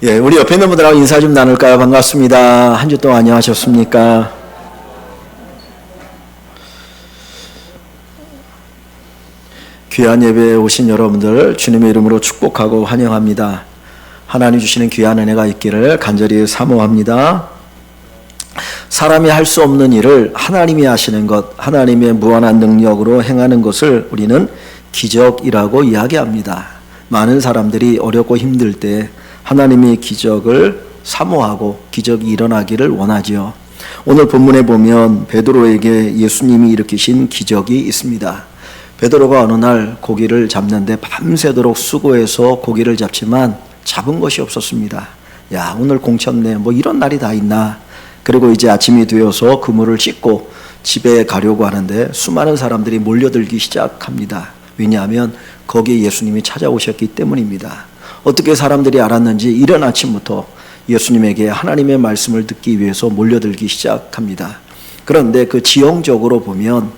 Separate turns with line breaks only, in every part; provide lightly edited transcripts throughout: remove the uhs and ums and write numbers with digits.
우리 옆에 있는 분들하고 인사 좀 나눌까요? 반갑습니다. 한 주 동안 안녕하셨습니까? 귀한 예배에 오신 여러분들 주님의 이름으로 축복하고 환영합니다. 하나님 주시는 귀한 은혜가 있기를 간절히 사모합니다. 사람이 할 수 없는 일을 하나님이 하시는 것, 하나님의 무한한 능력으로 행하는 것을 우리는 기적이라고 이야기합니다. 많은 사람들이 어렵고 힘들 때 하나님이 기적을 사모하고 기적이 일어나기를 원하지요. 오늘 본문에 보면 베드로에게 예수님이 일으키신 기적이 있습니다. 베드로가 어느 날 고기를 잡는데 밤새도록 수고해서 고기를 잡지만 잡은 것이 없었습니다. 야, 오늘 공쳤네. 뭐 이런 날이 다 있나. 그리고 이제 아침이 되어서 그물을 씻고 집에 가려고 하는데 수많은 사람들이 몰려들기 시작합니다. 왜냐하면 거기에 예수님이 찾아오셨기 때문입니다. 어떻게 사람들이 알았는지 이른 아침부터 예수님에게 하나님의 말씀을 듣기 위해서 몰려들기 시작합니다. 그런데 그 지형적으로 보면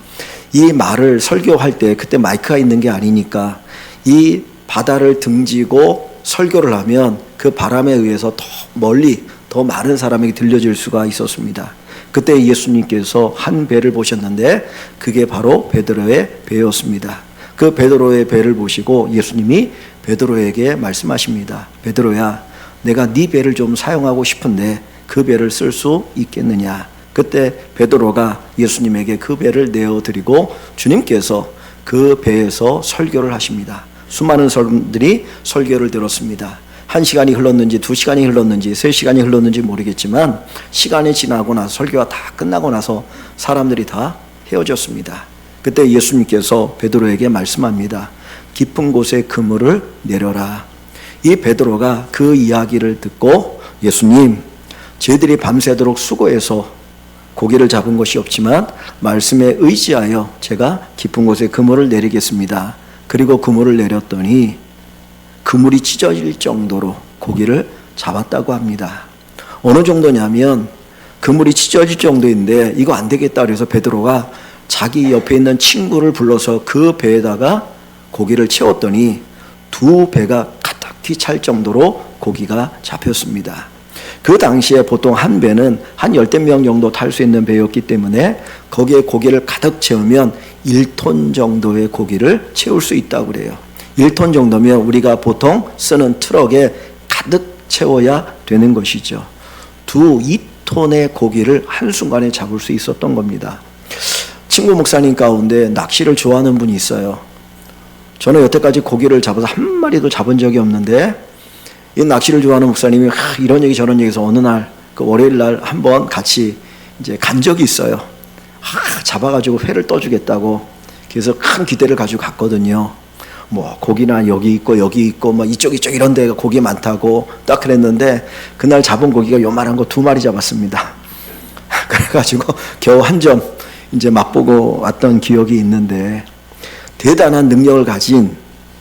이 말을 설교할 때 그때 마이크가 있는 게 아니니까 이 바다를 등지고 설교를 하면 그 바람에 의해서 더 멀리 더 많은 사람에게 들려질 수가 있었습니다. 그때 예수님께서 한 배를 보셨는데 그게 바로 베드로의 배였습니다. 그 베드로의 배를 보시고 예수님이 베드로에게 말씀하십니다. 베드로야, 내가 네 배를 좀 사용하고 싶은데 그 배를 쓸 수 있겠느냐. 그때 베드로가 예수님에게 그 배를 내어드리고 주님께서 그 배에서 설교를 하십니다. 수많은 사람들이 설교를 들었습니다. 1시간이 흘렀는지 2시간이 흘렀는지 3시간이 흘렀는지 모르겠지만 시간이 지나고 나서 설교가 다 끝나고 나서 사람들이 다 헤어졌습니다. 그때 예수님께서 베드로에게 말씀합니다. 깊은 곳에 그물을 내려라. 이 베드로가 그 이야기를 듣고 예수님, 저희들이 밤새도록 수고해서 고기를 잡은 것이 없지만 말씀에 의지하여 제가 깊은 곳에 그물을 내리겠습니다. 그리고 그물을 내렸더니 그물이 찢어질 정도로 고기를 잡았다고 합니다. 어느 정도냐면 그물이 찢어질 정도인데 이거 안 되겠다 그래서 베드로가 자기 옆에 있는 친구를 불러서 그 배에다가 고기를 채웠더니 2배가 가득히 찰 정도로 고기가 잡혔습니다. 그 당시에 보통 한 배는 한 10명 정도 탈 수 있는 배였기 때문에 거기에 고기를 가득 채우면 1톤 정도의 고기를 채울 수 있다고 그래요. 1톤 정도면 우리가 보통 쓰는 트럭에 가득 채워야 되는 것이죠. 2톤의 고기를 한순간에 잡을 수 있었던 겁니다. 친구 목사님 가운데 낚시를 좋아하는 분이 있어요. 저는 여태까지 고기를 잡아서 한 마리도 잡은 적이 없는데 이 낚시를 좋아하는 목사님이 이런 얘기 저런 얘기해서 어느 날 그 월요일 날 한번 같이 이제 간 적이 있어요. 잡아가지고 회를 떠주겠다고. 그래서 큰 기대를 가지고 갔거든요. 뭐 고기나 여기 있고 뭐 이쪽 이런 데가 고기 많다고 딱 그랬는데 그날 잡은 고기가 요만한 거 2마리 잡았습니다. 그래가지고 겨우 한 점 이제 맛보고 왔던 기억이 있는데 대단한 능력을 가진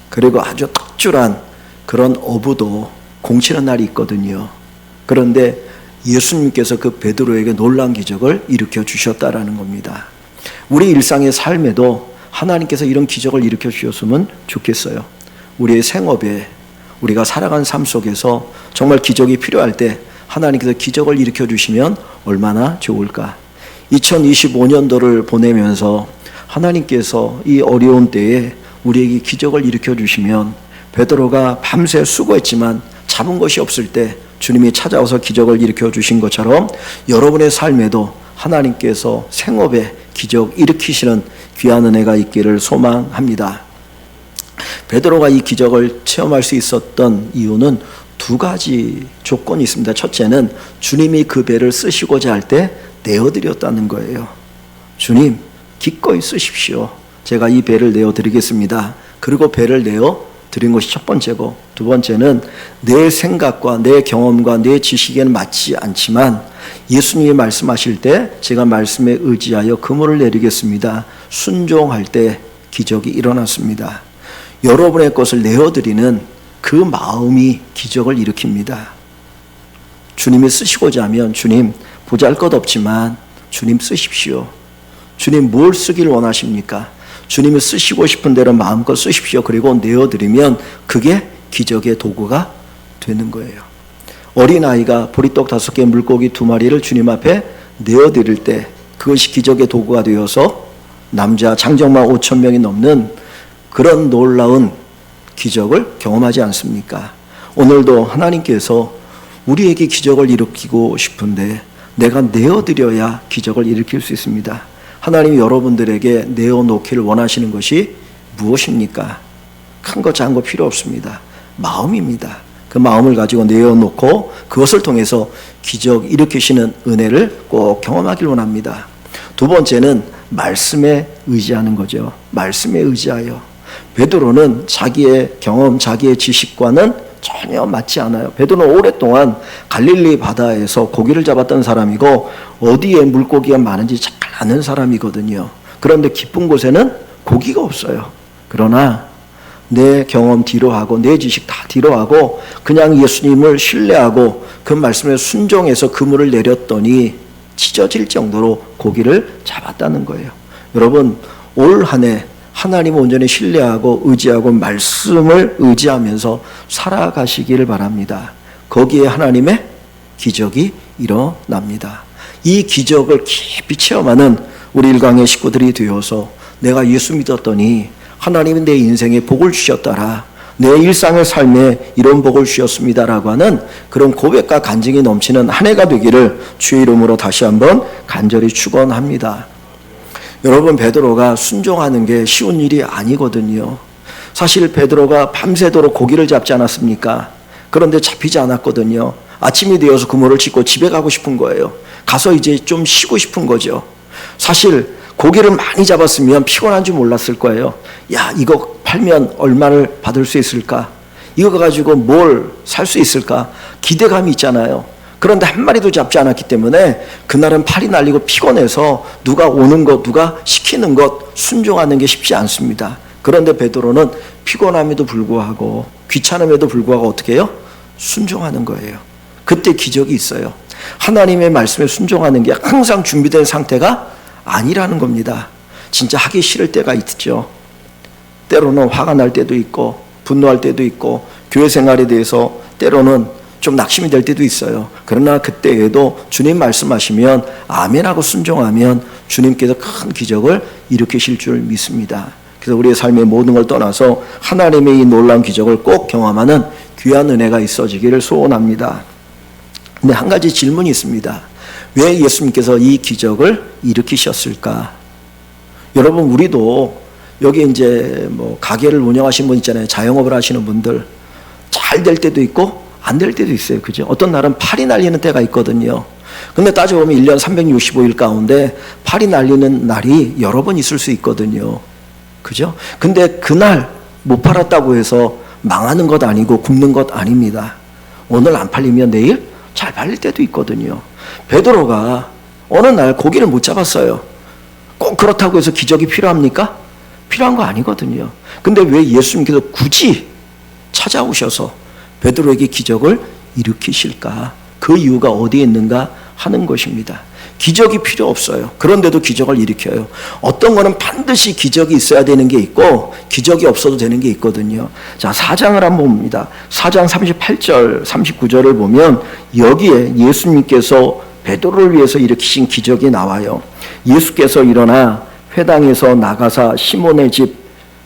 그리고 아주 특출한 그런 어부도 공치는 날이 있거든요. 그런데 예수님께서 그 베드로에게 놀라운 기적을 일으켜 주셨다라는 겁니다. 우리 일상의 삶에도 하나님께서 이런 기적을 일으켜 주셨으면 좋겠어요. 우리의 생업에 우리가 살아가는 삶 속에서 정말 기적이 필요할 때 하나님께서 기적을 일으켜 주시면 얼마나 좋을까. 2025년도를 보내면서 하나님께서 이 어려운 때에 우리에게 기적을 일으켜 주시면 베드로가 밤새 수고했지만 잡은 것이 없을 때 주님이 찾아와서 기적을 일으켜 주신 것처럼 여러분의 삶에도 하나님께서 생업에 기적 일으키시는 귀한 은혜가 있기를 소망합니다. 베드로가 이 기적을 체험할 수 있었던 이유는 2가지 조건이 있습니다. 첫째는 주님이 그 배를 쓰시고자 할 때 내어드렸다는 거예요. 주님, 기꺼이 쓰십시오. 제가 이 배를 내어드리겠습니다. 그리고 배를 내어드린 것이 첫 번째고, 2번째는 내 생각과 내 경험과 내 지식에는 맞지 않지만 예수님이 말씀하실 때 제가 말씀에 의지하여 그물을 내리겠습니다. 순종할 때 기적이 일어났습니다. 여러분의 것을 내어드리는 그 마음이 기적을 일으킵니다. 주님이 쓰시고자 하면 주님 보잘것없지만 주님 쓰십시오. 주님 뭘 쓰길 원하십니까? 주님이 쓰시고 싶은 대로 마음껏 쓰십시오. 그리고 내어드리면 그게 기적의 도구가 되는 거예요. 어린아이가 보리떡 5개, 물고기 2마리를 주님 앞에 내어드릴 때 그것이 기적의 도구가 되어서 남자 장정마 5,000명이 넘는 그런 놀라운 기적을 경험하지 않습니까? 오늘도 하나님께서 우리에게 기적을 일으키고 싶은데 내가 내어드려야 기적을 일으킬 수 있습니다. 하나님이 여러분들에게 내어놓기를 원하시는 것이 무엇입니까? 큰 거 작은 거 필요 없습니다. 마음입니다. 그 마음을 가지고 내어놓고 그것을 통해서 기적 일으키시는 은혜를 꼭 경험하길 원합니다. 두 번째는 말씀에 의지하는 거죠. 말씀에 의지하여. 베드로는 자기의 경험, 자기의 지식과는 전혀 맞지 않아요. 베드로는 오랫동안 갈릴리 바다에서 고기를 잡았던 사람이고 어디에 물고기가 많은지 잘 아는 사람이거든요. 그런데 깊은 곳에는 고기가 없어요. 그러나 내 경험 뒤로 하고 내 지식 다 뒤로 하고 그냥 예수님을 신뢰하고 그 말씀에 순종해서 그물을 내렸더니 찢어질 정도로 고기를 잡았다는 거예요. 여러분, 올 한 해 하나님을 온전히 신뢰하고 의지하고 말씀을 의지하면서 살아가시기를 바랍니다. 거기에 하나님의 기적이 일어납니다. 이 기적을 깊이 체험하는 우리 일강의 식구들이 되어서 내가 예수 믿었더니 하나님은 내 인생에 복을 주셨더라. 내 일상의 삶에 이런 복을 주셨습니다라고 하는 그런 고백과 간증이 넘치는 한 해가 되기를 주의 이름으로 다시 한번 간절히 축원합니다. 여러분, 베드로가 순종하는 게 쉬운 일이 아니거든요. 사실 베드로가 밤새도록 고기를 잡지 않았습니까? 그런데 잡히지 않았거든요. 아침이 되어서 그물을 찢고 집에 가고 싶은 거예요. 가서 이제 좀 쉬고 싶은 거죠. 사실 고기를 많이 잡았으면 피곤한 줄 몰랐을 거예요. 야, 이거 팔면 얼마를 받을 수 있을까? 이거 가지고 뭘 살 수 있을까? 기대감이 있잖아요. 그런데 한 마리도 잡지 않았기 때문에 그날은 팔이 날리고 피곤해서 누가 오는 것, 누가 시키는 것 순종하는 게 쉽지 않습니다. 그런데 베드로는 피곤함에도 불구하고 귀찮음에도 불구하고 어떻게 해요? 순종하는 거예요. 그때 기적이 있어요. 하나님의 말씀에 순종하는 게 항상 준비된 상태가 아니라는 겁니다. 진짜 하기 싫을 때가 있죠. 때로는 화가 날 때도 있고 분노할 때도 있고 교회 생활에 대해서 때로는 좀 낙심이 될 때도 있어요. 그러나 그때에도 주님 말씀하시면 아멘하고 순종하면 주님께서 큰 기적을 일으키실 줄 믿습니다. 그래서 우리의 삶의 모든 걸 떠나서 하나님의 이 놀라운 기적을 꼭 경험하는 귀한 은혜가 있어지기를 소원합니다. 근데 한 가지 질문이 있습니다. 왜 예수님께서 이 기적을 일으키셨을까? 여러분, 우리도 여기 이제 뭐 가게를 운영하시는 분 있잖아요. 자영업을 하시는 분들 잘 될 때도 있고 안 될 때도 있어요. 그죠? 어떤 날은 팔이 날리는 때가 있거든요. 근데 따져보면 1년 365일 가운데 팔이 날리는 날이 여러 번 있을 수 있거든요. 그죠? 근데 그날 못 팔았다고 해서 망하는 것 아니고 굶는 것 아닙니다. 오늘 안 팔리면 내일 잘 팔릴 때도 있거든요. 베드로가 어느 날 고기를 못 잡았어요. 꼭 그렇다고 해서 기적이 필요합니까? 필요한 거 아니거든요. 근데 왜 예수님께서 굳이 찾아오셔서 베드로에게 기적을 일으키실까? 그 이유가 어디에 있는가 하는 것입니다. 기적이 필요 없어요. 그런데도 기적을 일으켜요. 어떤 거는 반드시 기적이 있어야 되는 게 있고 기적이 없어도 되는 게 있거든요. 자, 4장을 한번 봅니다. 4장 38절, 39절을 보면 여기에 예수님께서 베드로를 위해서 일으키신 기적이 나와요. 예수께서 일어나 회당에서 나가사 시몬의 집,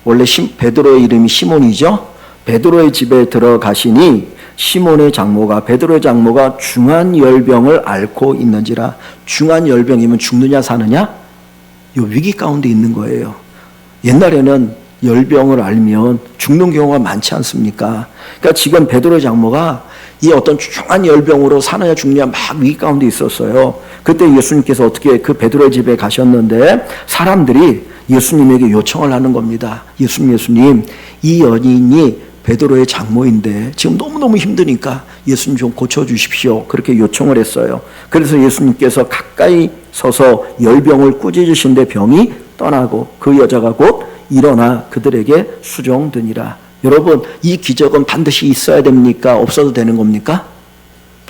원래 베드로의 이름이 시몬이죠. 베드로의 집에 들어가시니 시몬의 장모가, 베드로의 장모가 중한 열병을 앓고 있는지라. 중한 열병이면 죽느냐 사느냐? 요 위기 가운데 있는 거예요. 옛날에는 열병을 앓면 죽는 경우가 많지 않습니까? 그러니까 지금 베드로의 장모가 이 어떤 중한 열병으로 사느냐 죽느냐 막 위기 가운데 있었어요. 그때 예수님께서 어떻게 그 베드로의 집에 가셨는데 사람들이 예수님에게 요청을 하는 겁니다. 예수님, 이 여인이 베드로의 장모인데 지금 너무너무 힘드니까 예수님 좀 고쳐주십시오. 그렇게 요청을 했어요. 그래서 예수님께서 가까이 서서 열병을 꾸짖으신데 병이 떠나고 그 여자가 곧 일어나 그들에게 수종드니라. 여러분, 이 기적은 반드시 있어야 됩니까? 없어도 되는 겁니까?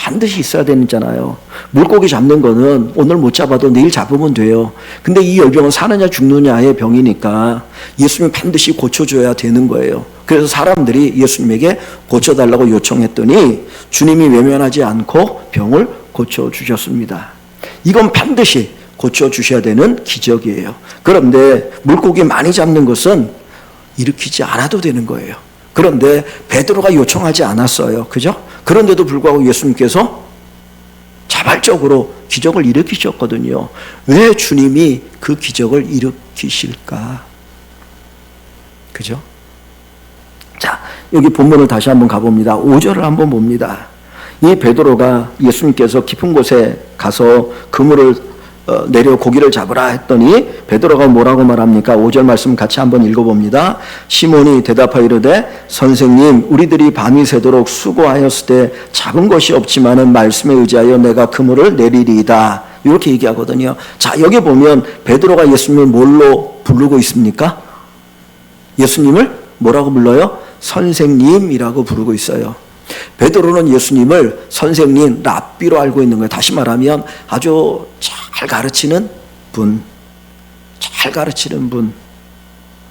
반드시 있어야 되잖아요. 물고기 잡는 거는 오늘 못 잡아도 내일 잡으면 돼요. 근데 이 열병은 사느냐 죽느냐의 병이니까 예수님이 반드시 고쳐줘야 되는 거예요. 그래서 사람들이 예수님에게 고쳐달라고 요청했더니 주님이 외면하지 않고 병을 고쳐주셨습니다. 이건 반드시 고쳐주셔야 되는 기적이에요. 그런데 물고기 많이 잡는 것은 일으키지 않아도 되는 거예요. 그런데 베드로가 요청하지 않았어요. 그죠? 그런데도 불구하고 예수님께서 자발적으로 기적을 일으키셨거든요. 왜 주님이 그 기적을 일으키실까? 그죠? 자, 여기 본문을 다시 한번 가봅니다. 5절을 한번 봅니다. 이 베드로가 예수님께서 깊은 곳에 가서 그물을 내려 고기를 잡으라 했더니 베드로가 뭐라고 말합니까? 5절 말씀 같이 한번 읽어봅니다. 시몬이 대답하여 이르되 선생님 우리들이 밤이 새도록 수고하였을 때 잡은 것이 없지만은 말씀에 의지하여 내가 그물을 내리리이다. 이렇게 얘기하거든요. 자, 여기 보면 베드로가 예수님을 뭘로 부르고 있습니까? 예수님을 뭐라고 불러요? 선생님이라고 부르고 있어요. 베드로는 예수님을 선생님, 랍비로 알고 있는 거예요. 다시 말하면 아주 잘 가르치는 분,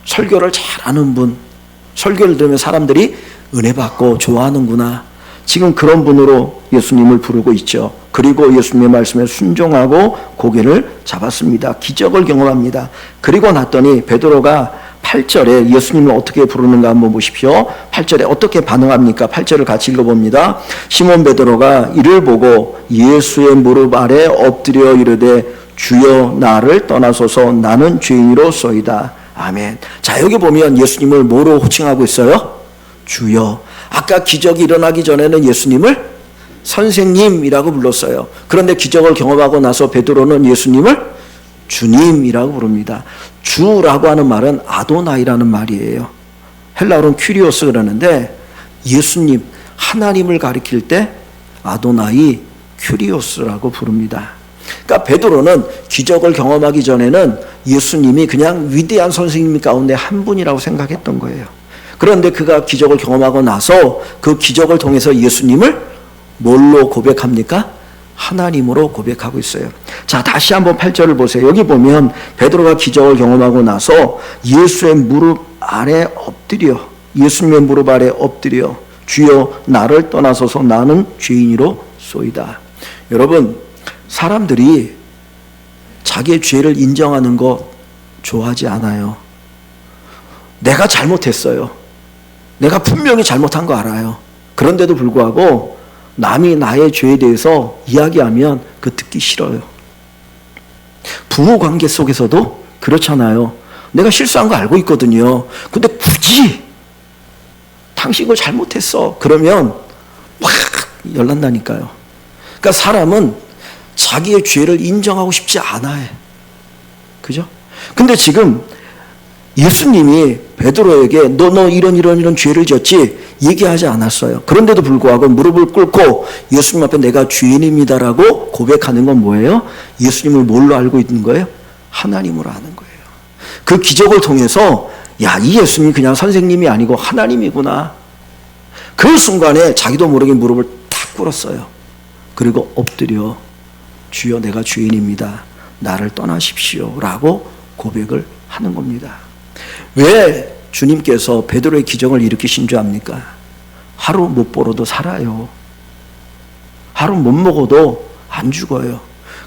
설교를 잘하는 분, 설교를 들으면 사람들이 은혜 받고 좋아하는구나. 지금 그런 분으로 예수님을 부르고 있죠. 그리고 예수님의 말씀에 순종하고 고개를 잡았습니다. 기적을 경험합니다. 그리고 났더니 베드로가 8절에 예수님을 어떻게 부르는가 한번 보십시오. 8절에 어떻게 반응합니까? 8절을 같이 읽어봅니다. 시몬 베드로가 이를 보고 예수의 무릎 아래 엎드려 이르되 주여 나를 떠나소서 나는 죄인이로소이다. 아멘. 자, 여기 보면 예수님을 뭐로 호칭하고 있어요? 주여. 아까 기적이 일어나기 전에는 예수님을 선생님이라고 불렀어요. 그런데 기적을 경험하고 나서 베드로는 예수님을 주님이라고 부릅니다. 주라고 하는 말은 아도나이라는 말이에요. 헬라어로는 큐리오스 그러는데 예수님, 하나님을 가리킬 때 아도나이 큐리오스라고 부릅니다. 그러니까 베드로는 기적을 경험하기 전에는 예수님이 그냥 위대한 선생님 가운데 한 분이라고 생각했던 거예요. 그런데 그가 기적을 경험하고 나서 그 기적을 통해서 예수님을 뭘로 고백합니까? 하나님으로 고백하고 있어요. 자, 다시 한번 8절을 보세요. 여기 보면 베드로가 기적을 경험하고 나서 예수의 무릎 아래 엎드려, 예수님의 무릎 아래 엎드려 주여 나를 떠나소서 나는 죄인이로소이다. 여러분, 사람들이 자기의 죄를 인정하는 거 좋아하지 않아요. 내가 잘못했어요. 내가 분명히 잘못한 거 알아요. 그런데도 불구하고 남이 나의 죄에 대해서 이야기하면 그 듣기 싫어요. 부모 관계 속에서도 그렇잖아요. 내가 실수한 거 알고 있거든요. 근데 굳이 당신 거 잘못했어. 그러면 확 열난다니까요. 그러니까 사람은 자기의 죄를 인정하고 싶지 않아요. 그죠? 근데 지금 예수님이 베드로에게 너 이런 죄를 졌지 얘기하지 않았어요. 그런데도 불구하고 무릎을 꿇고 예수님 앞에 내가 죄인입니다라고 고백하는 건 뭐예요? 예수님을 뭘로 알고 있는 거예요? 하나님으로 아는 거예요. 그 기적을 통해서 야, 이 예수님이 그냥 선생님이 아니고 하나님이구나. 그 순간에 자기도 모르게 무릎을 탁 꿇었어요. 그리고 엎드려 주여 내가 죄인입니다. 나를 떠나십시오 라고 고백을 하는 겁니다. 왜 주님께서 베드로의 기적을 일으키신 줄 압니까? 하루 못 벌어도 살아요. 하루 못 먹어도 안 죽어요.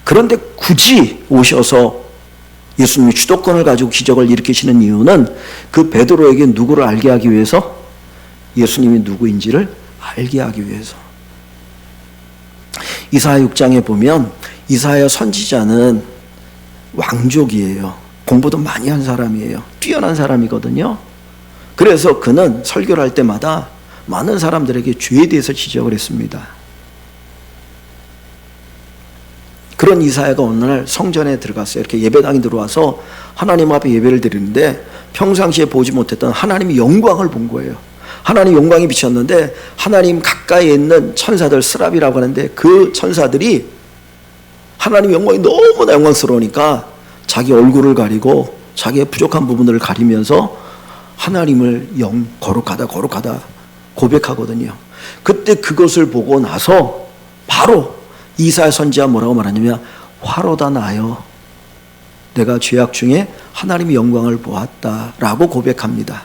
그런데 굳이 오셔서 예수님이 주도권을 가지고 기적을 일으키시는 이유는 그 베드로에게 누구를 알게 하기 위해서? 예수님이 누구인지를 알게 하기 위해서. 이사야 6장에 보면 이사야 선지자는 왕족이에요. 공부도 많이 한 사람이에요. 뛰어난 사람이거든요. 그래서 그는 설교를 할 때마다 많은 사람들에게 죄에 대해서 지적을 했습니다. 그런 이사야가 어느 날 성전에 들어갔어요. 이렇게 예배당에 들어와서 하나님 앞에 예배를 드리는데 평상시에 보지 못했던 하나님의 영광을 본 거예요. 하나님 영광이 비쳤는데 하나님 가까이에 있는 천사들 스랍이라고 하는데 그 천사들이 하나님 영광이 너무나 영광스러우니까 자기 얼굴을 가리고 자기의 부족한 부분들을 가리면서 하나님을 거룩하다 고백하거든요. 그때 그것을 보고 나서 막 바로 이사야 선지자 뭐라고 말하냐면 화로다 나여 내가 죄악 중에 하나님의 영광을 보았다라고 고백합니다.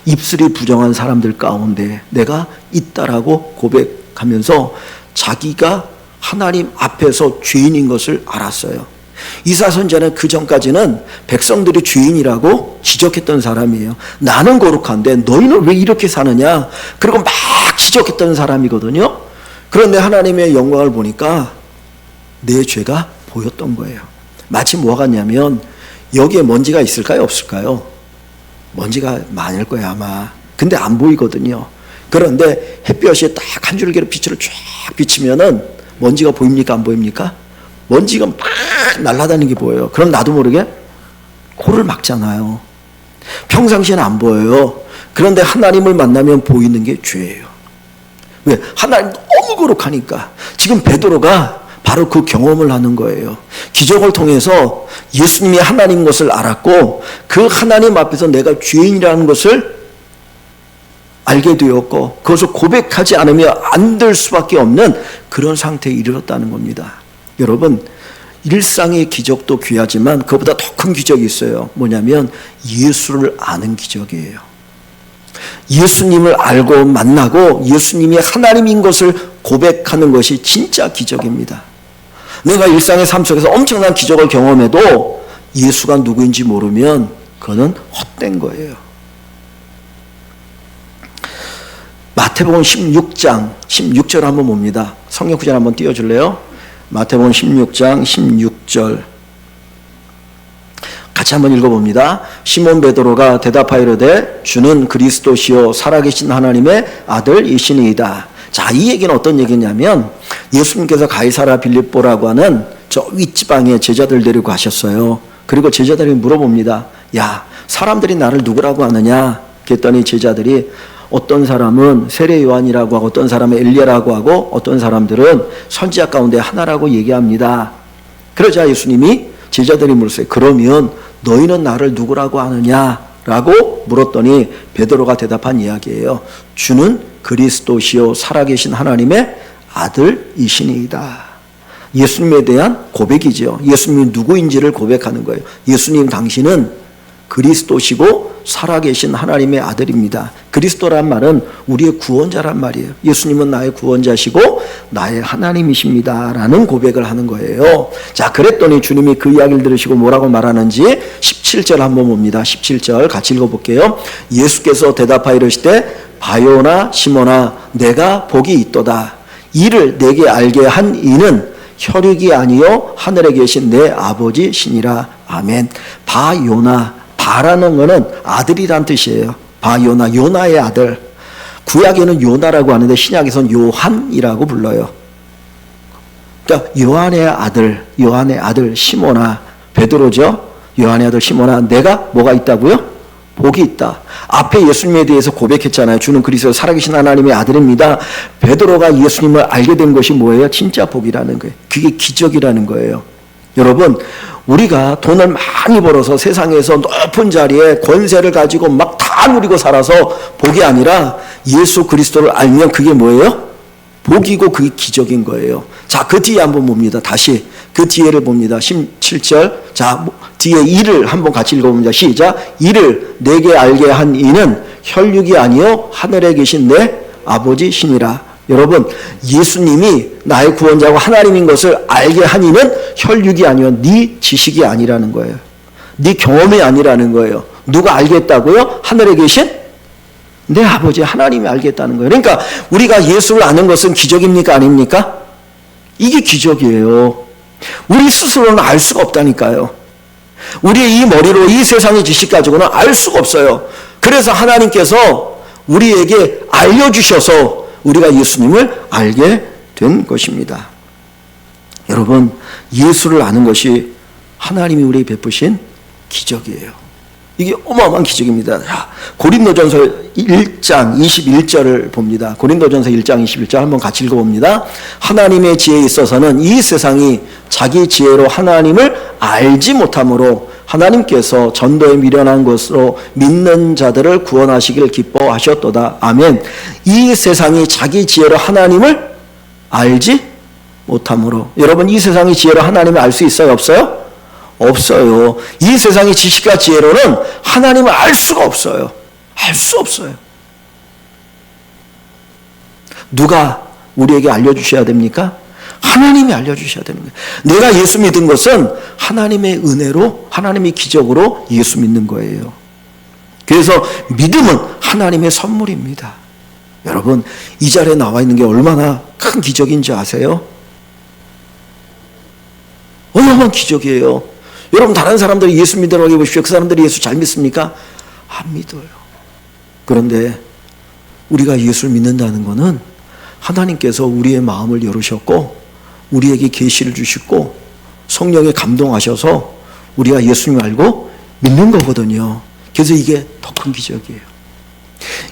입술이 부정한 사람들 가운데 내가 있다라고 고백하면서 자기가 하나님 앞에서 죄인인 것을 알았어요. 이사야 선지자는 그 전까지는 백성들이 죄인이라고 지적했던 사람이에요. 나는 거룩한데 너희는 왜 이렇게 사느냐? 그리고 막 지적했던 사람이거든요. 그런데 하나님의 영광을 보니까 내 죄가 보였던 거예요. 마치 뭐가 같냐면 여기에 먼지가 있을까요? 없을까요? 먼지가 많을 거예요 아마. 근데 안 보이거든요. 그런데 햇볕이 딱 한 줄기로 빛을 쫙 비치면은 먼지가 보입니까? 안 보입니까? 먼지가 막 날아다니는 게 보여요. 그럼 나도 모르게 코를 막잖아요. 평상시에는 안 보여요. 그런데 하나님을 만나면 보이는 게 죄예요. 왜? 하나님 너무 거룩하니까. 지금 베드로가 바로 그 경험을 하는 거예요. 기적을 통해서 예수님이 하나님인 것을 알았고 그 하나님 앞에서 내가 죄인이라는 것을 알게 되었고 그것을 고백하지 않으면 안 될 수밖에 없는 그런 상태에 이르렀다는 겁니다. 여러분, 일상의 기적도 귀하지만 그보다 더 큰 기적이 있어요. 뭐냐면 예수를 아는 기적이에요. 예수님을 알고 만나고 예수님이 하나님인 것을 고백하는 것이 진짜 기적입니다. 내가 일상의 삶 속에서 엄청난 기적을 경험해도 예수가 누구인지 모르면 그거는 헛된 거예요. 마태복음 16장 16절 한번 봅니다. 성경 구절 한번 띄워줄래요? 마태복음 16장 16절 같이 한번 읽어봅니다. 시몬 베드로가 대답하여 이르되 주는 그리스도시요 살아계신 하나님의 아들이시니이다. 자, 이 얘기는 어떤 얘기냐면 예수님께서 가이사랴 빌립보라고 하는 저 윗지방에 제자들 데리고 가셨어요. 그리고 제자들이 물어봅니다. 야, 사람들이 나를 누구라고 하느냐? 그랬더니 제자들이 어떤 사람은 세례 요한이라고 하고 어떤 사람은 엘리야라고 하고 어떤 사람들은 선지자 가운데 하나라고 얘기합니다. 그러자 예수님이 제자들이 물었어요. 그러면 너희는 나를 누구라고 하느냐라고 물었더니 베드로가 대답한 이야기예요. 주는 그리스도시요 살아계신 하나님의 아들이시니이다. 예수님에 대한 고백이죠. 예수님이 누구인지를 고백하는 거예요. 예수님 당신은 그리스도시고 살아계신 하나님의 아들입니다. 그리스도란 말은 우리의 구원자란 말이에요. 예수님은 나의 구원자시고 나의 하나님이십니다 라는 고백을 하는 거예요. 자, 그랬더니 주님이 그 이야기를 들으시고 뭐라고 말하는지 17절 한번 봅니다. 17절 같이 읽어볼게요. 예수께서 대답하여 이르시되 바요나 시몬아 내가 복이 있도다. 이를 내게 알게 한 이는 혈육이 아니요 하늘에 계신 내 아버지시니라. 아멘. 바요나, 바라는 것은 아들이란 뜻이에요. 바요나, 요나의 아들. 구약에는 요나라고 하는데 신약에서는 요한이라고 불러요. 그러니까 요한의 아들 시몬아, 베드로죠. 요한의 아들 시몬아, 내가 뭐가 있다고요? 복이 있다. 앞에 예수님에 대해서 고백했잖아요. 주는 그리스도 살아계신 하나님의 아들입니다. 베드로가 예수님을 알게 된 것이 뭐예요? 진짜 복이라는 거예요. 그게 기적이라는 거예요. 여러분, 우리가 돈을 많이 벌어서 세상에서 높은 자리에 권세를 가지고 막 다 누리고 살아서 복이 아니라 예수 그리스도를 알면 그게 뭐예요? 복이고 그게 기적인 거예요. 자, 그 뒤에 한번 봅니다. 다시 그 뒤에를 봅니다. 17절. 자, 뒤에 이를 한번 같이 읽어봅니다. 시작. 이를 내게 알게 한 이는 혈육이 아니요 하늘에 계신 내 아버지시니라. 여러분, 예수님이 나의 구원자고 하나님인 것을 알게 한 이는 혈육이 아니요 네 지식이 아니라는 거예요. 네 경험이 아니라는 거예요. 누가 알겠다고요? 하늘에 계신 내 아버지 하나님이 알겠다는 거예요. 그러니까 우리가 예수를 아는 것은 기적입니까? 아닙니까? 이게 기적이에요. 우리 스스로는 알 수가 없다니까요. 우리의 이 머리로 이 세상의 지식 가지고는 알 수가 없어요. 그래서 하나님께서 우리에게 알려주셔서 우리가 예수님을 알게 된 것입니다. 여러분, 예수를 아는 것이 하나님이 우리에게 베푸신 기적이에요. 이게 어마어마한 기적입니다. 자, 고린도전서 1장 21절을 봅니다. 고린도전서 1장 21절 한번 같이 읽어봅니다. 하나님의 지혜에 있어서는 이 세상이 자기 지혜로 하나님을 알지 못하므로 하나님께서 전도에 미련한 것으로 믿는 자들을 구원하시기를 기뻐하셨도다. 아멘. 이 세상이 자기 지혜로 하나님을 알지 못함으로. 여러분, 이 세상의 지혜로 하나님을 알 수 있어요? 없어요? 없어요. 이 세상의 지식과 지혜로는 하나님을 알 수가 없어요. 알 수 없어요. 누가 우리에게 알려주셔야 됩니까? 하나님이 알려주셔야 됩니다. 내가 예수 믿은 것은 하나님의 은혜로, 하나님의 기적으로 예수 믿는 거예요. 그래서 믿음은 하나님의 선물입니다. 여러분, 이 자리에 나와 있는 게 얼마나 큰 기적인지 아세요? 얼마나 기적이에요. 여러분, 다른 사람들이 예수 믿으라고 해보십시오. 그 사람들이 예수 잘 믿습니까? 안 믿어요. 그런데 우리가 예수를 믿는다는 것은 하나님께서 우리의 마음을 열으셨고 우리에게 계시를 주시고 성령에 감동하셔서 우리가 예수님 알고 믿는 거거든요. 그래서 이게 더 큰 기적이에요.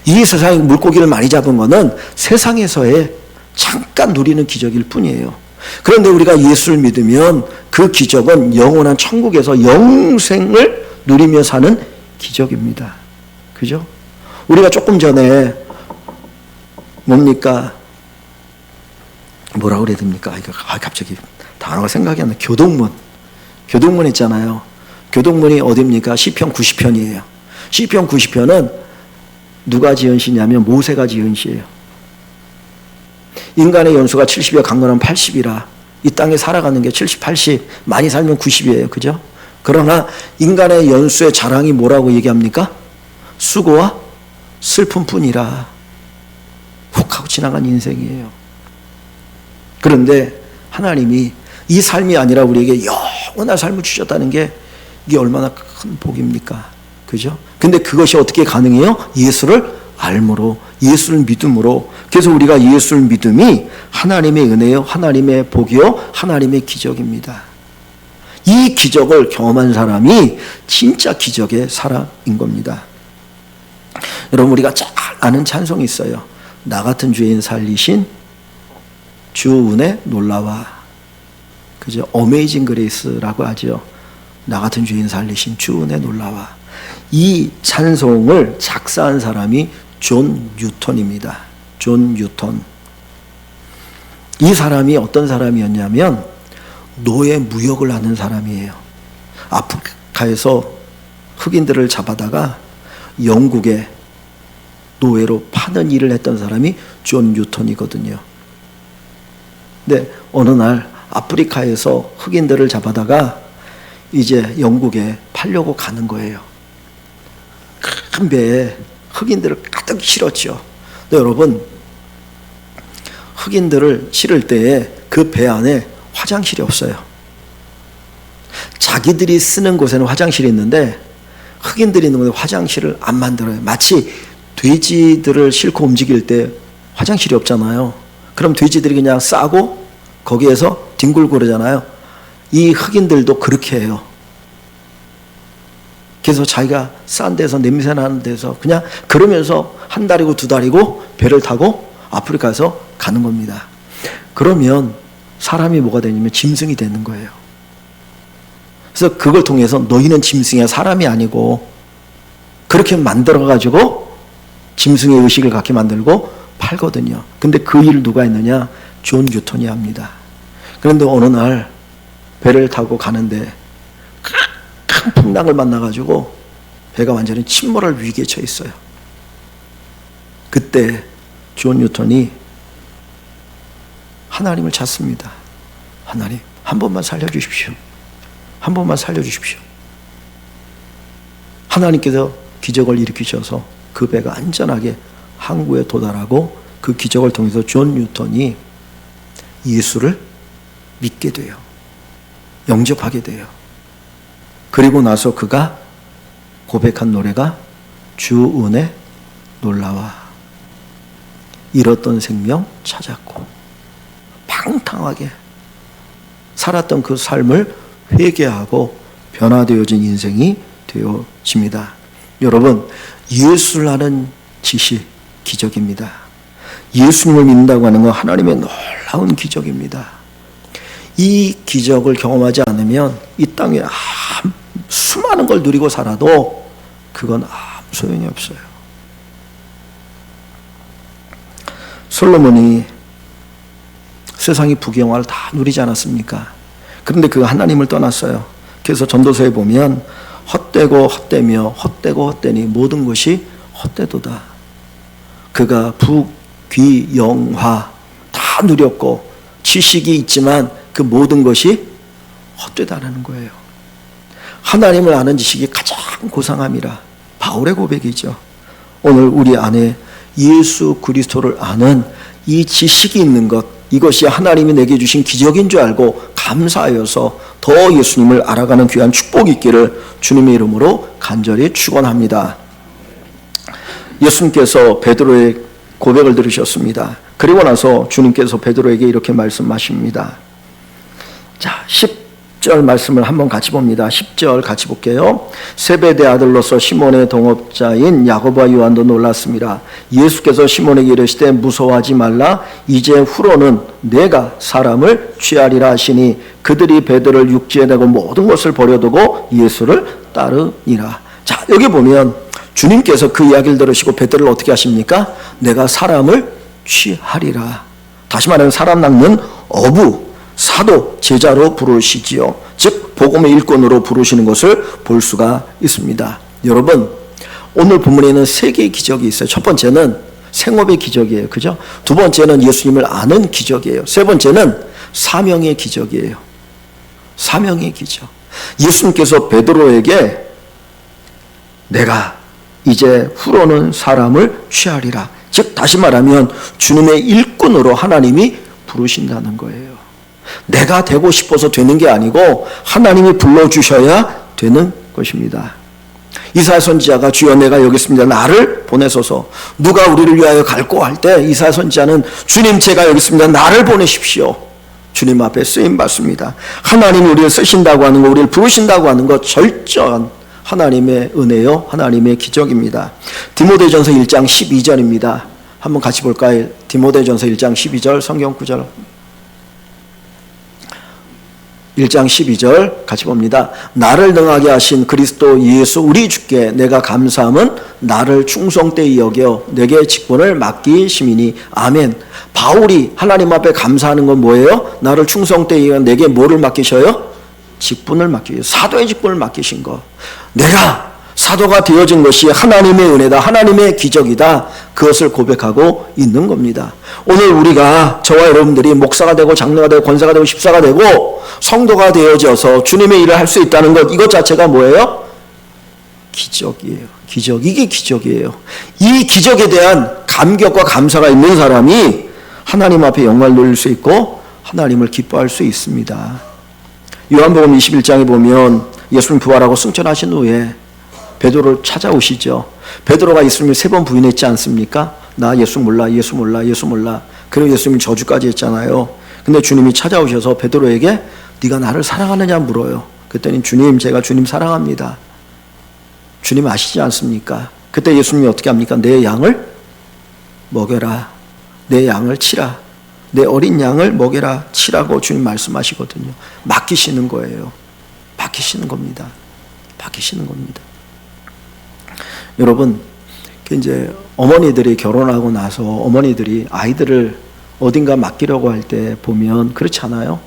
이 세상에 물고기를 많이 잡은 거는 세상에서의 잠깐 누리는 기적일 뿐이에요. 그런데 우리가 예수를 믿으면 그 기적은 영원한 천국에서 영생을 누리며 사는 기적입니다. 그죠? 우리가 조금 전에 뭡니까? 뭐라고 그래야 됩니까? 갑자기 단어가 생각이 안 나. 교동문. 교동문 있잖아요. 교동문이 어디입니까? 시편 90편이에요. 시편 90편은 누가 지은 시냐면 모세가 지은 시예요. 인간의 연수가 70이야 강건하면 80이라. 이 땅에 살아가는 게 70, 80, 많이 살면 90이에요. 그죠? 그러나 인간의 연수의 자랑이 뭐라고 얘기합니까? 수고와 슬픔뿐이라. 훅 하고 지나간 인생이에요. 그런데 하나님이 이 삶이 아니라 우리에게 영원한 삶을 주셨다는 게 이게 얼마나 큰 복입니까? 그죠? 근데 그것이 어떻게 가능해요? 예수를 알므로, 예수를 믿음으로. 그래서 우리가 예수를 믿음이 하나님의 은혜요, 하나님의 복이요, 하나님의 기적입니다. 이 기적을 경험한 사람이 진짜 기적의 사람인 겁니다. 여러분, 우리가 잘 아는 찬송이 있어요. 나 같은 죄인 살리신 주 은혜 놀라와. 그죠? 어메이징 그레이스라고 하죠. 나 같은 죄인 살리신 주 은혜 놀라와. 이 찬송을 작사한 사람이 존 뉴턴입니다. 존 뉴턴. 이 사람이 어떤 사람이었냐면 노예 무역을 하는 사람이에요. 아프리카에서 흑인들을 잡아다가 영국에 노예로 파는 일을 했던 사람이 존 뉴턴이거든요. 근데 어느 날 아프리카에서 흑인들을 잡아다가 이제 영국에 팔려고 가는 거예요. 큰 배에 흑인들을 가득 실었죠. 근데 여러분, 흑인들을 실을 때에 그 배 안에 화장실이 없어요. 자기들이 쓰는 곳에는 화장실이 있는데 흑인들이 있는 곳에 화장실을 안 만들어요. 마치 돼지들을 싣고 움직일 때 화장실이 없잖아요. 그럼 돼지들이 그냥 싸고 거기에서 뒹굴고 그러잖아요. 이 흑인들도 그렇게 해요. 그래서 자기가 싼 데서 냄새 나는 데서 그냥 그러면서 한 달이고 두 달이고 배를 타고 아프리카에서 가는 겁니다. 그러면 사람이 뭐가 되냐면 짐승이 되는 거예요. 그래서 그걸 통해서 너희는 짐승이야, 사람이 아니고, 그렇게 만들어가지고 짐승의 의식을 갖게 만들고 팔거든요. 근데 그 일을 누가 했느냐? 존 뉴턴이 합니다. 그런데 어느 날 배를 타고 가는데 큰 풍랑을 만나가지고 배가 완전히 침몰할 위기에 처해 있어요. 그때 존 뉴턴이 하나님을 찾습니다. 하나님, 한 번만 살려주십시오. 한 번만 살려주십시오. 하나님께서 기적을 일으키셔서 그 배가 안전하게 항구에 도달하고 그 기적을 통해서 존 뉴턴이 예수를 믿게 돼요. 영접하게 돼요. 그리고 나서 그가 고백한 노래가 주 은혜 놀라와. 잃었던 생명 찾았고 방탕하게 살았던 그 삶을 회개하고 변화되어진 인생이 되어집니다. 여러분, 예수를 아는 지식 기적입니다. 예수님을 믿는다고 하는 건 하나님의 놀라운 기적입니다. 이 기적을 경험하지 않으면 이 땅에 수많은 걸 누리고 살아도 그건 아무 소용이 없어요. 세상이 부귀영화를 다 누리지 않았습니까? 그런데 그 하나님을 떠났어요. 그래서 전도서에 보면 헛되고 헛되며 헛되고 헛되니 모든 것이 헛되도다. 그가 부귀영화 다 누렸고 지식이 있지만 그 모든 것이 헛되다라는 거예요. 하나님을 아는 지식이 가장 고상함이라 바울의 고백이죠. 오늘 우리 안에 예수 그리스도를 아는 이 지식이 있는 것, 이것이 하나님이 내게 주신 기적인 줄 알고 감사하여서 더 예수님을 알아가는 귀한 축복이 있기를 주님의 이름으로 간절히 축원합니다. 예수님께서 베드로의 고백을 들으셨습니다. 그리고 나서 주님께서 베드로에게 이렇게 말씀하십니다. 자, 10절 말씀을 한번 같이 봅니다. 10절 같이 볼게요. 세베대 아들로서 시몬의 동업자인 야고보와 요한도 놀랐습니다. 예수께서 시몬에게 이르시되 무서워하지 말라. 이제 후로는 내가 사람을 취하리라 하시니 그들이 베드로를 육지에 대고 모든 것을 버려두고 예수를 따르니라. 자, 여기 보면 주님께서 그 이야기를 들으시고 베드로를 어떻게 하십니까? 내가 사람을 취하리라. 다시 말하면 사람 낚는 어부, 사도, 제자로 부르시지요. 즉 복음의 일꾼으로 부르시는 것을 볼 수가 있습니다. 여러분, 오늘 본문에는 세 개의 기적이 있어요. 첫 번째는 생업의 기적이에요. 그죠? 두 번째는 예수님을 아는 기적이에요. 세 번째는 사명의 기적이에요. 사명의 기적. 예수님께서 베드로에게 내가 이제 후로는 사람을 취하리라. 즉 다시 말하면 주님의 일꾼으로 하나님이 부르신다는 거예요. 내가 되고 싶어서 되는 게 아니고 하나님이 불러주셔야 되는 것입니다. 이사야 선지자가 주여 내가 여기 있습니다. 나를 보내소서. 누가 우리를 위하여 갈고 할 때 이사야 선지자는 주님 제가 여기 있습니다. 나를 보내십시오. 주님 앞에 쓰임 받습니다. 하나님이 우리를 쓰신다고 하는 것, 우리를 부르신다고 하는 것 절저한 하나님의 은혜요, 하나님의 기적입니다. 디모데전서 1장 12절입니다. 한번 같이 볼까요? 디모데전서 1장 12절 성경 구절 1장 12절 같이 봅니다. 나를 능하게 하신 그리스도 예수 우리 주께 내가 감사함은 나를 충성되이 여겨 내게 직분을 맡기심이니 아멘. 바울이 하나님 앞에 감사하는 건 뭐예요? 나를 충성되이 여겨 내게 뭐를 맡기셔요? 직분을 맡기셔요. 사도의 직분을 맡기신 거. 내가 사도가 되어진 것이 하나님의 은혜다, 하나님의 기적이다, 그것을 고백하고 있는 겁니다. 오늘 우리가 저와 여러분들이 목사가 되고 장로가 되고 권사가 되고 집사가 되고 성도가 되어져서 주님의 일을 할 수 있다는 것, 이것 자체가 뭐예요? 기적이에요. 기적. 이게 기적이에요. 이 기적에 대한 감격과 감사가 있는 사람이 하나님 앞에 영광을 돌릴 수 있고 하나님을 기뻐할 수 있습니다. 요한복음 21장에 보면 예수님 부활하고 승천하신 후에 베드로를 찾아오시죠. 베드로가 예수님을 3번 부인했지 않습니까? 나 예수 몰라, 예수 몰라, 예수 몰라. 그리고 예수님이 저주까지 했잖아요. 근데 주님이 찾아오셔서 베드로에게 네가 나를 사랑하느냐 물어요. 그랬더니 주님, 제가 주님 사랑합니다. 주님 아시지 않습니까? 그때 예수님이 어떻게 합니까? 내 양을 먹여라. 내 양을 치라. 내 어린 양을 먹여라, 치라고 주님 말씀하시거든요. 맡기시는 거예요. 맡기시는 겁니다. 맡기시는 겁니다. 여러분, 이제 어머니들이 결혼하고 나서 어머니들이 아이들을 어딘가 맡기려고 할 때 보면 그렇지 않아요?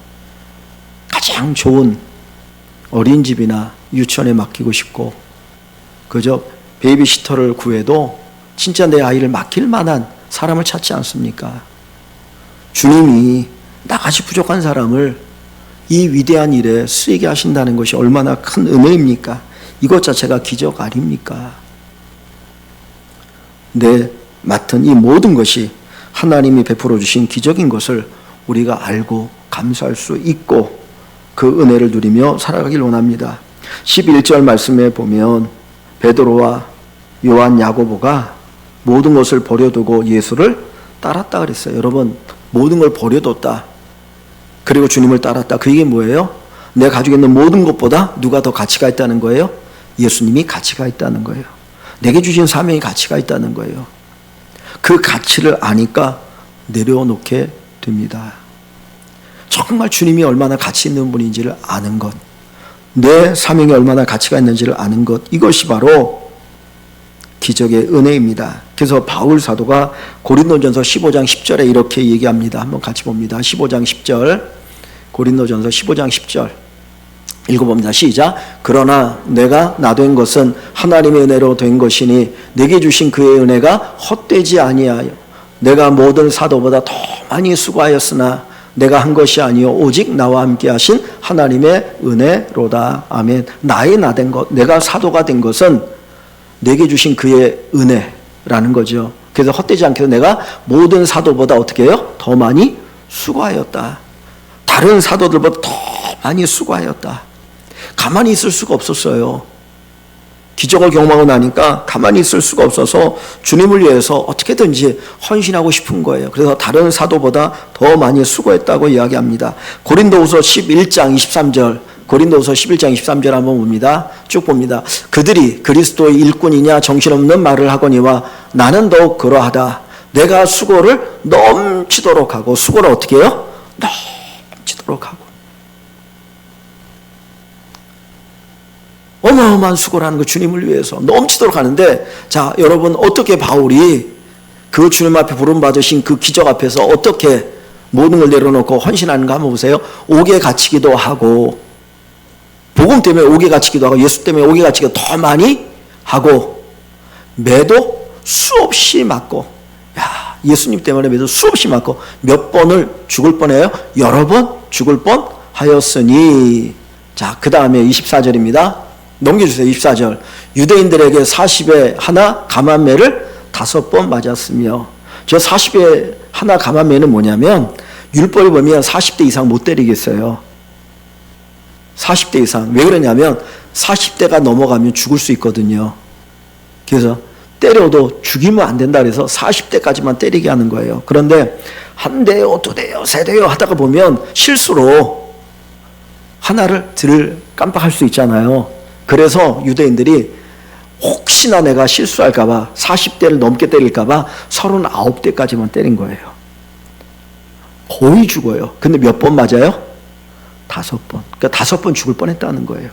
가장 좋은 어린이집이나 유치원에 맡기고 싶고, 그저 베이비시터를 구해도 진짜 내 아이를 맡길 만한 사람을 찾지 않습니까? 주님이 나같이 부족한 사람을 이 위대한 일에 쓰이게 하신다는 것이 얼마나 큰 은혜입니까? 이것 자체가 기적 아닙니까? 내 맡은 이 모든 것이 하나님이 베풀어 주신 기적인 것을 우리가 알고 감사할 수 있고 그 은혜를 누리며 살아가길 원합니다. 11절 말씀에 보면 베드로와 요한, 야고보가 모든 것을 버려두고 예수를 따랐다 그랬어요. 여러분, 모든 걸 버려뒀다. 그리고 주님을 따랐다. 그 얘기 뭐예요? 내가 가지고 있는 모든 것보다 누가 더 가치가 있다는 거예요? 예수님이 가치가 있다는 거예요. 내게 주신 사명이 가치가 있다는 거예요. 그 가치를 아니까 내려놓게 됩니다. 정말 주님이 얼마나 가치 있는 분인지를 아는 것, 내 사명이 얼마나 가치가 있는지를 아는 것, 이것이 바로 기적의 은혜입니다. 그래서 바울 사도가 고린도전서 15장 10절에 이렇게 얘기합니다. 한번 같이 봅니다. 15장 10절, 고린도전서 15장 10절 읽어봅니다. 시작. 그러나 내가 나 된 것은 하나님의 은혜로 된 것이니 내게 주신 그의 은혜가 헛되지 아니하여 내가 모든 사도보다 더 많이 수고하였으나 내가 한 것이 아니요 오직 나와 함께 하신 하나님의 은혜로다. 아멘. 나의 나 된 것, 내가 사도가 된 것은 내게 주신 그의 은혜라는 거죠. 그래서 헛되지 않게 해서 내가 모든 사도보다 어떻게 해요? 더 많이 수고하였다. 다른 사도들보다 더 많이 수고하였다. 가만히 있을 수가 없었어요. 기적을 경험하고 나니까 가만히 있을 수가 없어서 주님을 위해서 어떻게든지 헌신하고 싶은 거예요. 그래서 다른 사도보다 더 많이 수고했다고 이야기합니다. 고린도후서 11장 23절, 고린도후서 11장 23절 한번 봅니다. 쭉 봅니다. 그들이 그리스도의 일꾼이냐 정신없는 말을 하거니와 나는 더욱 그러하다. 내가 수고를 넘치도록 하고, 수고를 어떻게 해요? 넘치도록 하고. 어마어마한 수고를 하는 거, 주님을 위해서 넘치도록 하는데, 자 여러분, 어떻게 바울이 그 주님 앞에 부름받으신 그 기적 앞에서 어떻게 모든 걸 내려놓고 헌신하는가 한번 보세요. 옥에 갇히기도 하고, 복음 때문에 옥에 갇히기도 하고, 예수 때문에 옥에 갇히기도 더 많이 하고, 매도 수없이 맞고, 야, 예수님 때문에 매도 수없이 맞고, 몇 번을 죽을 뻔해요? 여러 번 죽을 뻔하였으니. 자, 그 다음에 24절입니다. 넘겨주세요. 24절. 유대인들에게 40에 하나 감암매를 5번 맞았으며. 저 40에 하나 감암매는 뭐냐면, 율법에 보면 40대 이상 못 때리겠어요. 40대 이상. 왜 그러냐면 40대가 넘어가면 죽을 수 있거든요. 그래서 때려도 죽이면 안 된다 그래서 40대까지만 때리게 하는 거예요. 그런데 한 대요, 두 대요, 세 대요 하다가 보면 실수로 하나를 깜빡할 수 있잖아요. 그래서 유대인들이 혹시나 내가 실수할까봐 40대를 넘게 때릴까봐 39대까지만 때린 거예요. 거의 죽어요. 근데 몇 번 맞아요? 5번. 그러니까 5번 죽을 뻔했다는 거예요.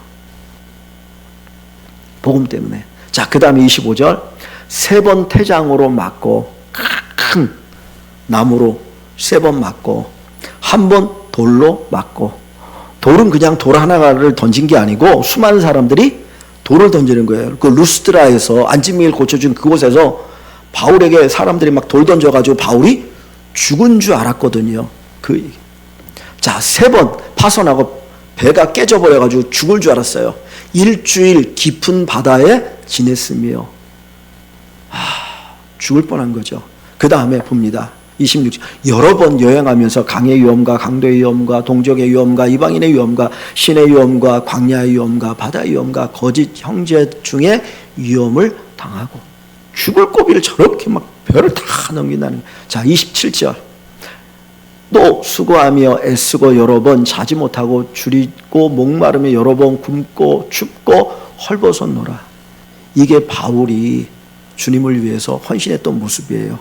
복음 때문에. 자, 그 다음에 25절. 3번 태장으로 맞고, 큰 나무로 3번 맞고, 1번 돌로 맞고. 돌은 그냥 돌 하나를 던진 게 아니고 수많은 사람들이 돌을 던지는 거예요. 그 루스트라에서 안진밀 고쳐준 그곳에서 바울에게 사람들이 막 돌 던져가지고 바울이 죽은 줄 알았거든요. 자, 3번 파손하고 배가 깨져버려가지고 죽을 줄 알았어요. 일주일 깊은 바다에 지냈으며, 죽을 뻔한 거죠. 그 다음에 봅니다. 26절. 여러 번 여행하면서 강의 위험과 강도의 위험과 동족의 위험과 이방인의 위험과 신의 위험과 광야의 위험과 바다의 위험과 거짓 형제 중에 위험을 당하고, 죽을 고비를 저렇게 막 별을 다 넘긴다는 거예요. 자, 27절. 또 수고하며 애쓰고 여러 번 자지 못하고 줄이고 목마르며 여러 번 굶고 춥고 헐벗었노라. 이게 바울이 주님을 위해서 헌신했던 모습이에요.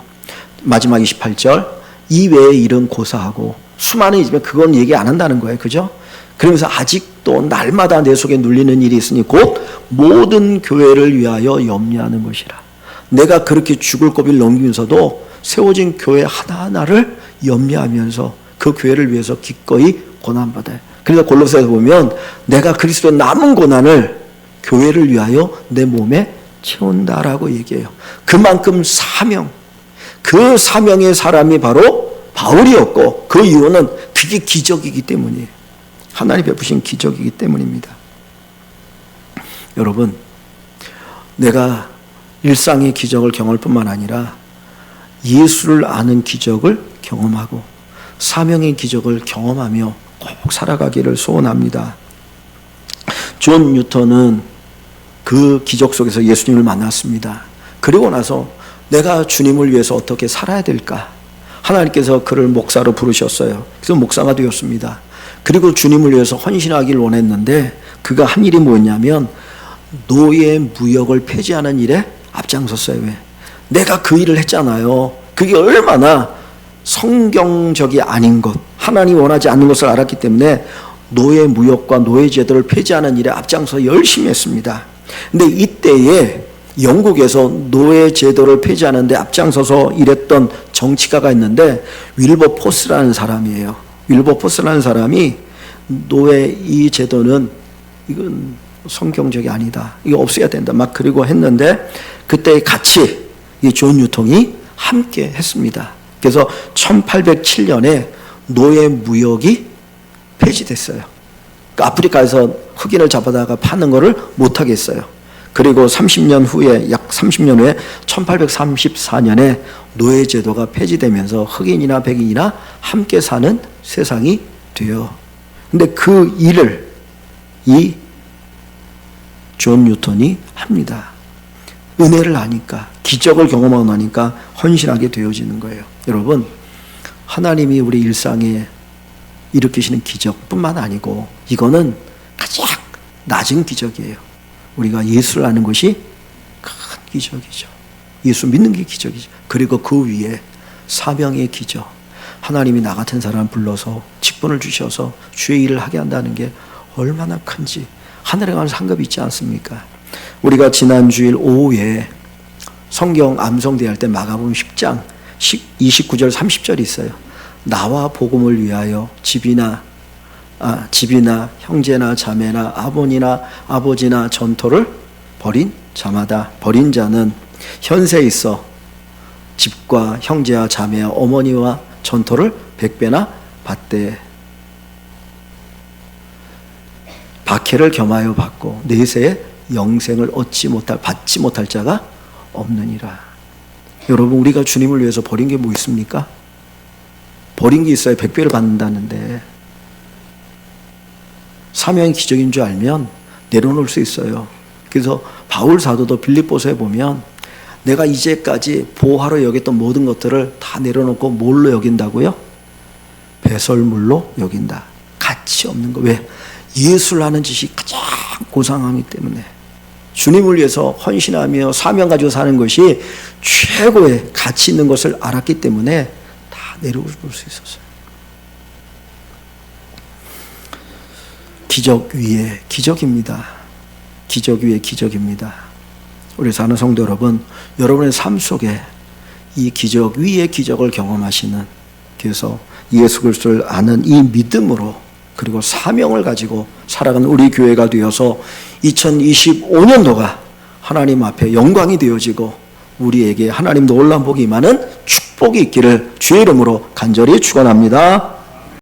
마지막 28절. 이외의 일은 고사하고, 수많은 일이지만 그건 얘기 안 한다는 거예요. 그죠? 그러면서 아직도 날마다 내 속에 눌리는 일이 있으니 곧 모든 교회를 위하여 염려하는 것이라. 내가 그렇게 죽을 고비를 넘기면서도 세워진 교회 하나하나를 염려하면서 그 교회를 위해서 기꺼이 고난받아요. 그래서 골로새서 보면 내가 그리스도의 남은 고난을 교회를 위하여 내 몸에 채운다라고 얘기해요. 그만큼 사명, 그 사명의 사람이 바로 바울이었고, 그 이유는 그게 기적이기 때문이에요. 하나님 베푸신 기적이기 때문입니다. 여러분, 내가 일상의 기적을 경험할 뿐만 아니라 예수를 아는 기적을 경험하고 사명의 기적을 경험하며 꼭 살아가기를 소원합니다. 존 뉴턴은 그 기적 속에서 예수님을 만났습니다. 그리고 나서 내가 주님을 위해서 어떻게 살아야 될까? 하나님께서 그를 목사로 부르셨어요. 그래서 목사가 되었습니다. 그리고 주님을 위해서 헌신하기를 원했는데 그가 한 일이 뭐였냐면 노예 무역을 폐지하는 일에 앞장섰어요. 왜? 내가 그 일을 했잖아요. 그게 얼마나 성경적이 아닌 것, 하나님이 원하지 않는 것을 알았기 때문에 노예 무역과 노예 제도를 폐지하는 일에 앞장서 열심히 했습니다. 근데 이때에 영국에서 노예 제도를 폐지하는데 앞장서서 일했던 정치가가 있는데 윌버포스라는 사람이에요. 윌버포스라는 사람이 노예 이 제도는 이건 성경적이 아니다. 이거 없애야 된다. 막 그리고 했는데 그때 같이 이 존 뉴턴이 함께 했습니다. 그래서 1807년에 노예 무역이 폐지됐어요. 그러니까 아프리카에서 흑인을 잡아다가 파는 거를 못하게 했어요. 그리고 30년 후에, 약 30년 후에 1834년에 노예제도가 폐지되면서 흑인이나 백인이나 함께 사는 세상이 돼요. 근데 그 일을 이 존 뉴턴이 합니다. 은혜를 아니까, 기적을 경험하고 나니까 헌신하게 되어지는 거예요. 여러분, 하나님이 우리 일상에 일으키시는 기적뿐만 아니고 이거는 가장 낮은 기적이에요. 우리가 예수를 아는 것이 큰 기적이죠. 예수 믿는 게 기적이죠. 그리고 그 위에 사명의 기적. 하나님이 나 같은 사람 불러서 직분을 주셔서 주의 일을 하게 한다는 게 얼마나 큰지 하늘에 가는 상급이 있지 않습니까? 우리가 지난 주일 오후에 성경 암송대회 할 때 마가복음 10장 29절 30절이 있어요. 나와 복음을 위하여 집이나 형제나 자매나 아버지나 전토를 벌인 자마다, 벌인 자는 현세에 있어 집과 형제와 자매와 어머니와 전토를 100배나 받되 박해를 겸하여 받고 내세에 영생을 받지 못할 자가 없느니라. 여러분, 우리가 주님을 위해서 버린 게 뭐 있습니까? 버린 게 있어야 100배를 받는다는데, 사명이 기적인 줄 알면 내려놓을 수 있어요. 그래서 바울 사도도 빌립보서에 보면 내가 이제까지 보화로 여겼던 모든 것들을 다 내려놓고 뭘로 여긴다고요? 배설물로 여긴다. 가치 없는 거. 왜? 예수를 하는 짓이 가장 고상하기 때문에. 주님을 위해서 헌신하며 사명 가지고 사는 것이 최고의 가치 있는 것을 알았기 때문에 다 내려올 수 있었어요. 기적 위에 기적입니다. 기적 위에 기적입니다. 우리 사는 성도 여러분, 여러분의 삶 속에 이 기적 위에 기적을 경험하시는, 그래서 예수 그리스도를 아는 이 믿음으로 그리고 사명을 가지고 살아가는 우리 교회가 되어서 2025년도가 하나님 앞에 영광이 되어지고 우리에게 하나님 놀라운 복이 임하는 축복이 있기를 주의 이름으로 간절히 축원합니다.